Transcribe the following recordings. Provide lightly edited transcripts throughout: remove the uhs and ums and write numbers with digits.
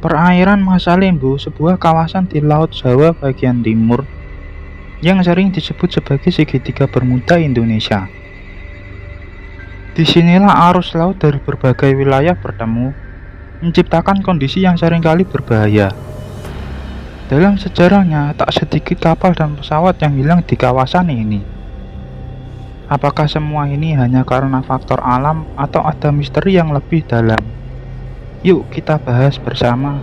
Perairan Masa Lembu, sebuah kawasan di Laut Jawa bagian timur yang sering disebut sebagai segitiga Bermuda Indonesia. Disinilah arus laut dari berbagai wilayah bertemu, menciptakan kondisi yang seringkali berbahaya. Dalam sejarahnya, tak sedikit kapal dan pesawat yang hilang di kawasan ini. Apakah semua ini hanya karena faktor alam atau ada misteri yang lebih dalam? Yuk kita bahas bersama.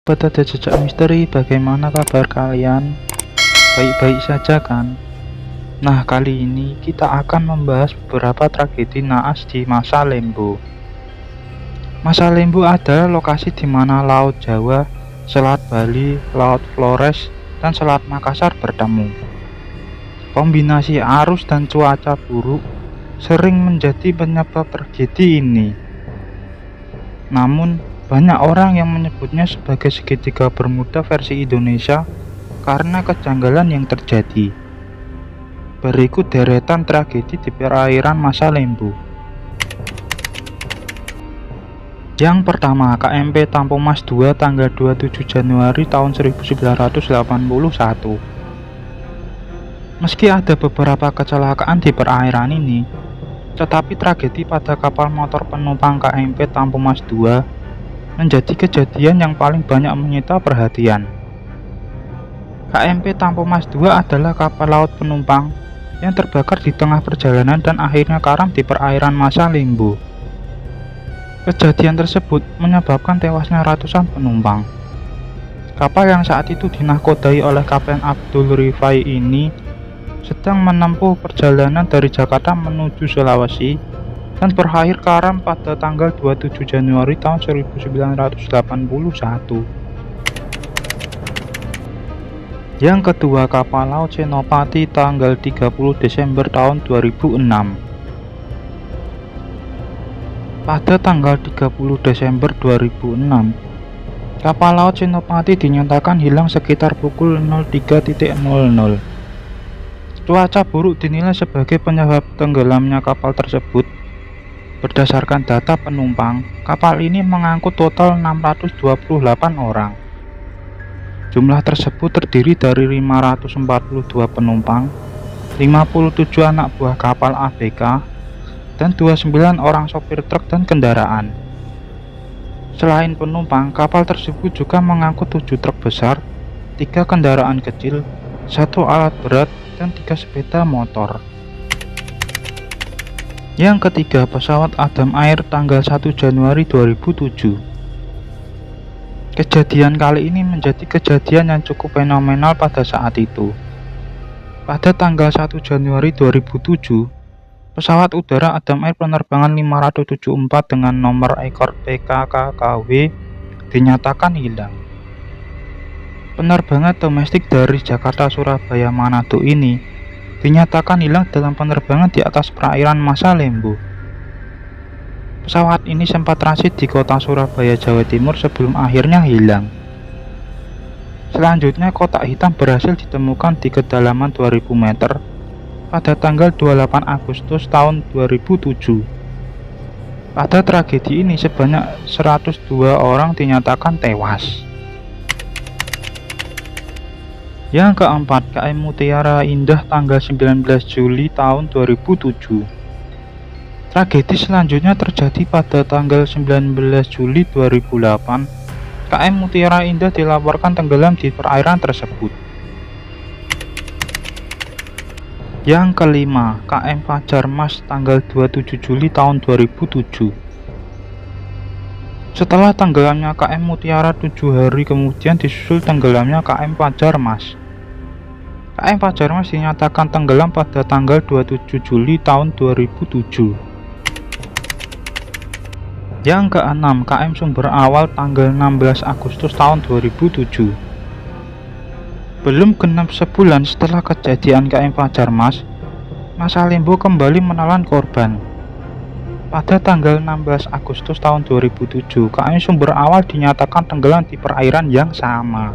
Ada jejak misteri, bagaimana kabar kalian? Baik-baik saja kan? Nah, kali ini kita akan membahas beberapa tragedi naas di Masa Lembu. Masa Lembu adalah lokasi di mana Laut Jawa, Selat Bali, Laut Flores, dan Selat Makassar bertemu. Kombinasi arus dan cuaca buruk sering menjadi penyebab tragedi ini. Namun, banyak orang yang menyebutnya sebagai segitiga Bermuda versi Indonesia karena kejanggalan yang terjadi. Berikut deretan tragedi di perairan Masa Lembu. Yang pertama, KMP Tampo Mas II tanggal 27 Januari tahun 1981. Meski ada beberapa kecelakaan di perairan ini, tetapi tragedi pada kapal motor penumpang KMP Tampo Mas II menjadi kejadian yang paling banyak menyita perhatian. KMP Tampo Mas II adalah kapal laut penumpang yang terbakar di tengah perjalanan dan akhirnya karam di perairan Masa Lembu. Kejadian tersebut menyebabkan tewasnya ratusan penumpang. Kapal yang saat itu dinahkodai oleh Kapten Abdul Rifai ini sedang menempuh perjalanan dari Jakarta menuju Sulawesi dan berakhir karam pada tanggal 27 Januari tahun 1981. Yang kedua, kapal laut Senopati tanggal 30 Desember tahun 2006. Pada tanggal 30 Desember 2006, kapal laut Senopati dinyatakan hilang sekitar pukul 03.00. Cuaca buruk dinilai sebagai penyebab tenggelamnya kapal tersebut. Berdasarkan data penumpang, kapal ini mengangkut total 628 orang. Jumlah tersebut terdiri dari 542 penumpang, 57 anak buah kapal ABK, dan 29 orang sopir truk dan kendaraan. Selain penumpang, kapal tersebut juga mengangkut 7 truk besar, 3 kendaraan kecil, 1 alat berat, dan 3 sepeda motor. Yang ketiga, pesawat Adam Air tanggal 1 Januari 2007. Kejadian kali ini menjadi kejadian yang cukup fenomenal pada saat itu. Pada tanggal 1 Januari 2007, pesawat udara Adam Air penerbangan 574 dengan nomor ekor PKKKW dinyatakan hilang. Penerbangan domestik dari Jakarta, Surabaya, Manado ini dinyatakan hilang dalam penerbangan di atas perairan Masa Lembu. Pesawat ini sempat transit di kota Surabaya, Jawa Timur sebelum akhirnya hilang. Selanjutnya, kotak hitam berhasil ditemukan di kedalaman 2000 meter pada tanggal 28 Agustus tahun 2007. Pada tragedi ini sebanyak 102 orang dinyatakan tewas. Yang keempat, KM Mutiara Indah tanggal 19 Juli tahun 2007. Tragedi selanjutnya terjadi pada tanggal 19 Juli 2008. KM Mutiara Indah dilaporkan tenggelam di perairan tersebut. Yang kelima, KM Fajar Mas tanggal 27 Juli tahun 2007. Setelah tenggelamnya KM Mutiara 7 hari kemudian disusul tenggelamnya KM Fajar Mas. KM Fajar Mas dinyatakan tenggelam pada tanggal 27 Juli tahun 2007. Yang keenam, KM Sumber Awal tanggal 16 Agustus tahun 2007. Belum genap sebulan setelah kejadian KM Fajar Mas, Masa Lembu kembali menelan korban. Pada tanggal 16 Agustus tahun 2007, KM Sumber Awal dinyatakan tenggelam di perairan yang sama.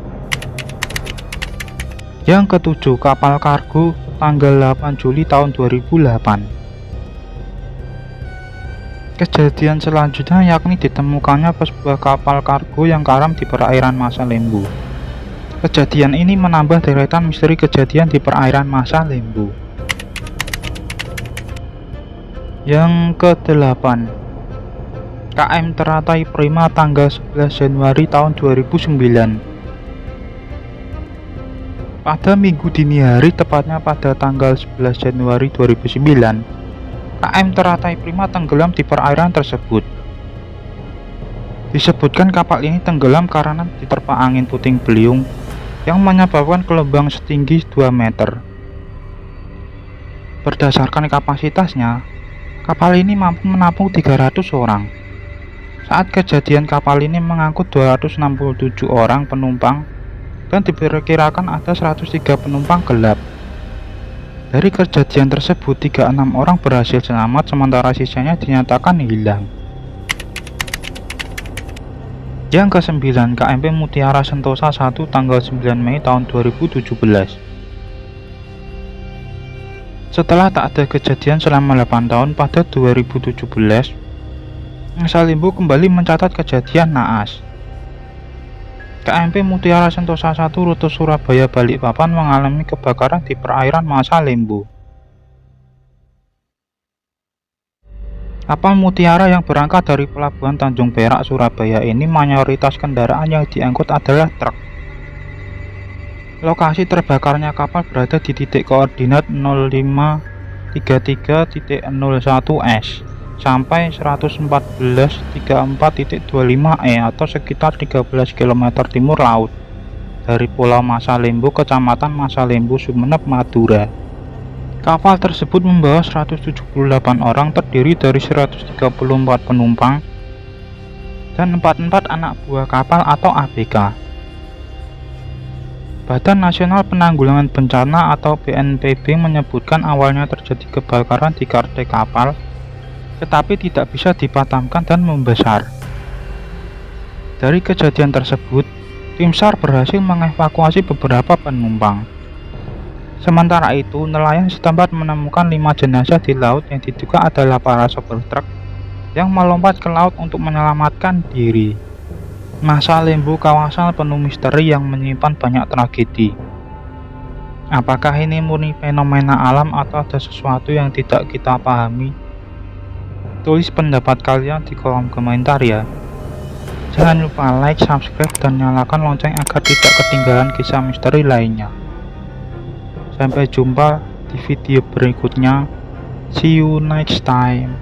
Yang ketujuh, kapal kargo tanggal 8 Juli tahun 2008. Kejadian selanjutnya yakni ditemukannya sebuah kapal kargo yang karam di perairan Masa Lembu. Kejadian ini menambah deretan misteri kejadian di perairan Masa Lembu. Yang ke-8, KM Teratai Prima tanggal 11 Januari tahun 2009. Pada minggu dini hari, tepatnya pada tanggal 11 Januari 2009, KM Teratai Prima tenggelam di perairan tersebut. Disebutkan kapal ini tenggelam karena diterpa angin puting beliung yang menyebabkan gelombang setinggi 2 meter. Berdasarkan kapasitasnya, kapal ini mampu menampung 300 orang. Saat kejadian, kapal ini mengangkut 267 orang penumpang dan diperkirakan ada 103 penumpang gelap. Dari kejadian tersebut, 36 orang berhasil selamat, sementara sisanya dinyatakan hilang. Yang ke-9, KMP Mutiara Sentosa 1 tanggal 9 Mei tahun 2017. Setelah tak ada kejadian selama 8 tahun, pada 2017, Masa Lembu kembali mencatat kejadian naas. KMP Mutiara Sentosa 1 rute Surabaya Balikpapan mengalami kebakaran di perairan Masa Lembu. Kapal Mutiara yang berangkat dari Pelabuhan Tanjung Perak, Surabaya ini mayoritas kendaraan yang diangkut adalah truk. Lokasi terbakarnya kapal berada di titik koordinat 0533.01S sampai 114.34.25E atau sekitar 13 km timur laut dari Pulau Masa Lembu, Kecamatan Masa Lembu, Sumeneb, Madura. Kapal tersebut membawa 178 orang, terdiri dari 134 penumpang dan 44 anak buah kapal atau ABK. Badan Nasional Penanggulangan Bencana atau BNPB menyebutkan awalnya terjadi kebakaran di kartai kapal, tetapi tidak bisa dipadamkan dan membesar. Dari kejadian tersebut, tim SAR berhasil mengevakuasi beberapa penumpang. Sementara itu, nelayan setempat menemukan 5 jenazah di laut yang diduga adalah para sopir truk yang melompat ke laut untuk menyelamatkan diri. Masa Lembu kawasan penuh misteri yang menyimpan banyak tragedi. Apakah ini murni fenomena alam atau ada sesuatu yang tidak kita pahami? Tulis pendapat kalian di kolom komentar ya. Jangan lupa like, subscribe, dan nyalakan lonceng agar tidak ketinggalan kisah misteri lainnya. Sampai jumpa di video berikutnya. See you next time.